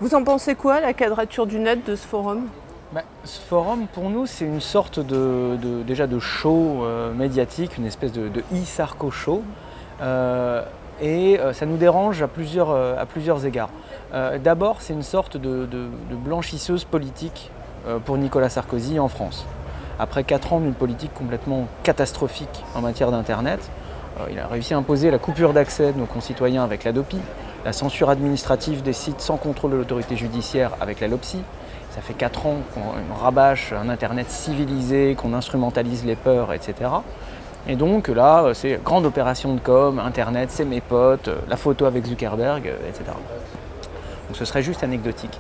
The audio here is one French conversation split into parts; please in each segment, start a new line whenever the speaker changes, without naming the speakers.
Vous en pensez quoi, la quadrature du net de ce forum?
Ce forum, pour nous, c'est une sorte déjà de show médiatique, une espèce de e-Sarko show. Ça nous dérange à plusieurs égards. D'abord, c'est une sorte de blanchisseuse politique pour Nicolas Sarkozy en France. Après 4 ans d'une politique complètement catastrophique en matière d'Internet, il a réussi à imposer la coupure d'accès de nos concitoyens avec la DOPI, la censure administrative des sites sans contrôle de l'autorité judiciaire avec la LOPSI. Ça fait 4 ans qu'on rabâche un Internet civilisé, qu'on instrumentalise les peurs, etc. Et donc là, c'est grande opération de com, Internet, c'est mes potes, la photo avec Zuckerberg, etc. Donc ce serait juste anecdotique.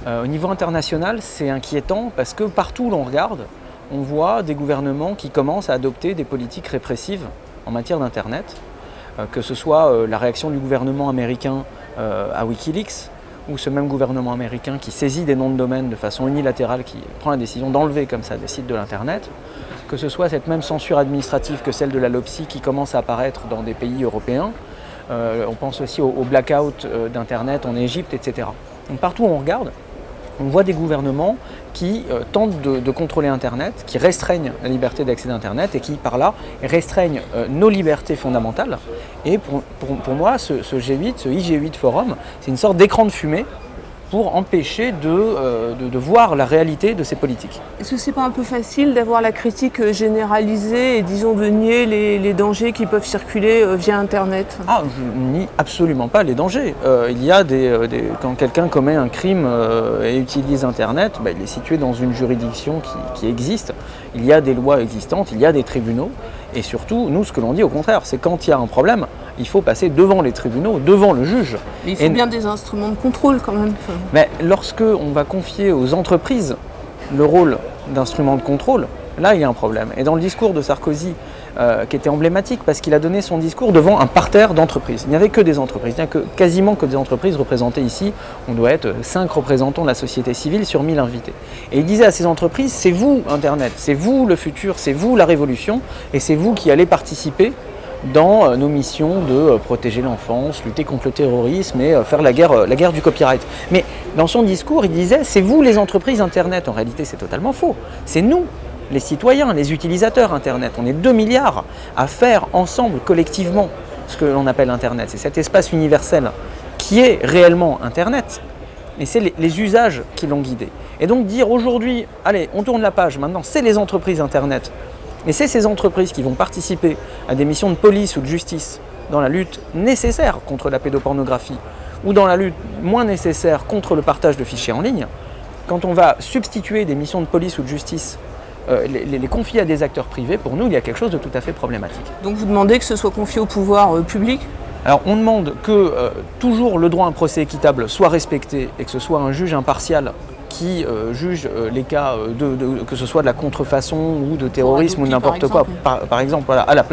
Au niveau international, c'est inquiétant parce que partout où l'on regarde, on voit des gouvernements qui commencent à adopter des politiques répressives en matière d'Internet, que ce soit la réaction du gouvernement américain à Wikileaks, ou ce même gouvernement américain qui saisit des noms de domaine de façon unilatérale, qui prend la décision d'enlever comme ça des sites de l'Internet, que ce soit cette même censure administrative que celle de la LOPSI qui commence à apparaître dans des pays européens. On pense aussi au blackout d'Internet en Égypte, etc. Donc partout où on regarde, on voit des gouvernements qui tentent de contrôler Internet, qui restreignent la liberté d'accès d'Internet et qui, par là, restreignent nos libertés fondamentales. Et pour moi, ce G8, ce IG8 Forum, c'est une sorte d'écran de fumée pour empêcher de voir la réalité de ces politiques.
Est-ce que c'est pas un peu facile d'avoir la critique généralisée et disons de nier les dangers qui peuvent circuler via Internet?
Ah, je nie absolument pas les dangers. Il y a quand quelqu'un commet un crime et utilise Internet, il est situé dans une juridiction qui existe. Il y a des lois existantes, il y a des tribunaux. Et surtout, nous, ce que l'on dit au contraire, c'est quand il y a un problème, il faut passer devant les tribunaux, devant le juge.
Mais il faut bien des instruments de contrôle quand même.
Mais lorsque on va confier aux entreprises le rôle d'instrument de contrôle, là il y a un problème. Et dans le discours de Sarkozy, qui était emblématique parce qu'il a donné son discours devant un parterre d'entreprises. Il n'y avait que des entreprises, il n'y a quasiment que des entreprises représentées ici. On doit être 5 représentants de la société civile sur 1000 invités. Et il disait à ces entreprises, c'est vous Internet, c'est vous le futur, c'est vous la révolution, et c'est vous qui allez participer dans nos missions de protéger l'enfance, lutter contre le terrorisme et faire la guerre du copyright. Mais dans son discours, il disait, c'est vous les entreprises Internet. En réalité, c'est totalement faux. C'est nous, les citoyens, les utilisateurs Internet. On est 2 milliards à faire ensemble, collectivement, ce que l'on appelle Internet. C'est cet espace universel qui est réellement Internet. Et c'est les usages qui l'ont guidé. Et donc dire aujourd'hui, allez, on tourne la page, maintenant c'est les entreprises Internet. Et c'est ces entreprises qui vont participer à des missions de police ou de justice dans la lutte nécessaire contre la pédopornographie ou dans la lutte moins nécessaire contre le partage de fichiers en ligne. Quand on va substituer des missions de police ou de justice, les confier à des acteurs privés, pour nous, il y a quelque chose de tout à fait problématique.
Donc vous demandez que ce soit confié au pouvoir public ?
Alors on demande que toujours le droit à un procès équitable soit respecté et que ce soit un juge impartial qui juge les cas que ce soit de la contrefaçon ou de terrorisme ou de n'importe quoi, par exemple voilà, à la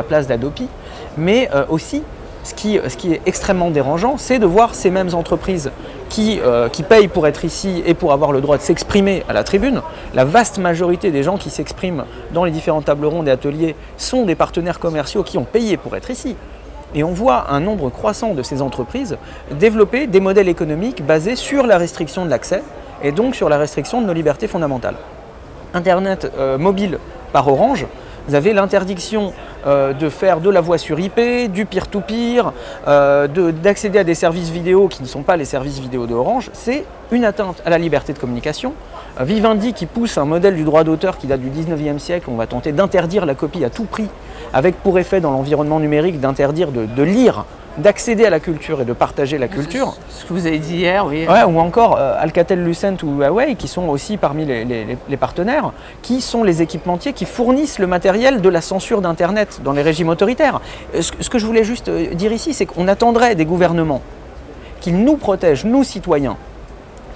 place d'Adopi. Mais aussi, ce qui est extrêmement dérangeant, c'est de voir ces mêmes entreprises qui payent pour être ici et pour avoir le droit de s'exprimer à la tribune. La vaste majorité des gens qui s'expriment dans les différentes tables rondes et ateliers sont des partenaires commerciaux qui ont payé pour être ici. Et on voit un nombre croissant de ces entreprises développer des modèles économiques basés sur la restriction de l'accès et donc sur la restriction de nos libertés fondamentales. Internet mobile par Orange, vous avez l'interdiction de faire de la voix sur IP, du peer-to-peer, d'accéder à des services vidéo qui ne sont pas les services vidéo de Orange. C'est une atteinte à la liberté de communication. Vivendi qui pousse un modèle du droit d'auteur qui date du 19e siècle, on va tenter d'interdire la copie à tout prix, avec pour effet dans l'environnement numérique d'interdire de lire, d'accéder à la culture et de partager la culture.
Ce que vous avez dit hier, oui.
Ouais, ou encore Alcatel-Lucent ou Huawei qui sont aussi parmi les partenaires, qui sont les équipementiers qui fournissent le matériel de la censure d'Internet dans les régimes autoritaires. Ce que je voulais juste dire ici, c'est qu'on attendrait des gouvernements qu'ils nous protègent, nous citoyens,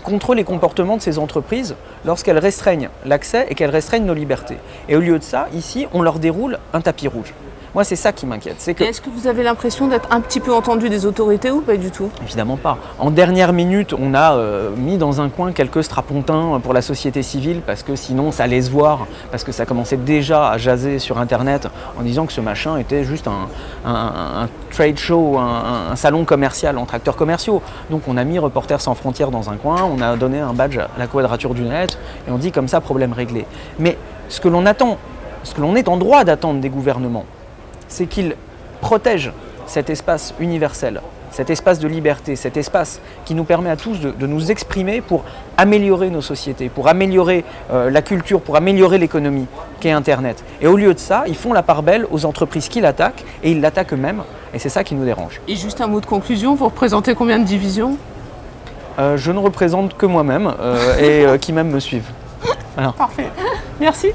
contre les comportements de ces entreprises lorsqu'elles restreignent l'accès et qu'elles restreignent nos libertés. Et au lieu de ça, ici, on leur déroule un tapis rouge. Moi, c'est ça qui m'inquiète. C'est que
Et est-ce que vous avez l'impression d'être un petit peu entendu des autorités ou pas du tout?
Évidemment pas. En dernière minute, on a mis dans un coin quelques strapontins pour la société civile parce que sinon ça allait se voir, parce que ça commençait déjà à jaser sur Internet en disant que ce machin était juste un trade show, un salon commercial entre acteurs commerciaux. Donc on a mis Reporters sans frontières dans un coin, on a donné un badge à la Quadrature du Net et on dit comme ça, problème réglé. Mais ce que l'on attend, ce que l'on est en droit d'attendre des gouvernements, c'est qu'ils protègent cet espace universel, cet espace de liberté, cet espace qui nous permet à tous de nous exprimer pour améliorer nos sociétés, pour améliorer la culture, pour améliorer l'économie qu'est Internet. Et au lieu de ça, ils font la part belle aux entreprises qui l'attaquent et ils l'attaquent eux-mêmes et c'est ça qui nous dérange.
Et juste un mot de conclusion, vous représentez combien de divisions?
Je ne représente que moi-même et qui même me suivent. Voilà.
Parfait. Merci.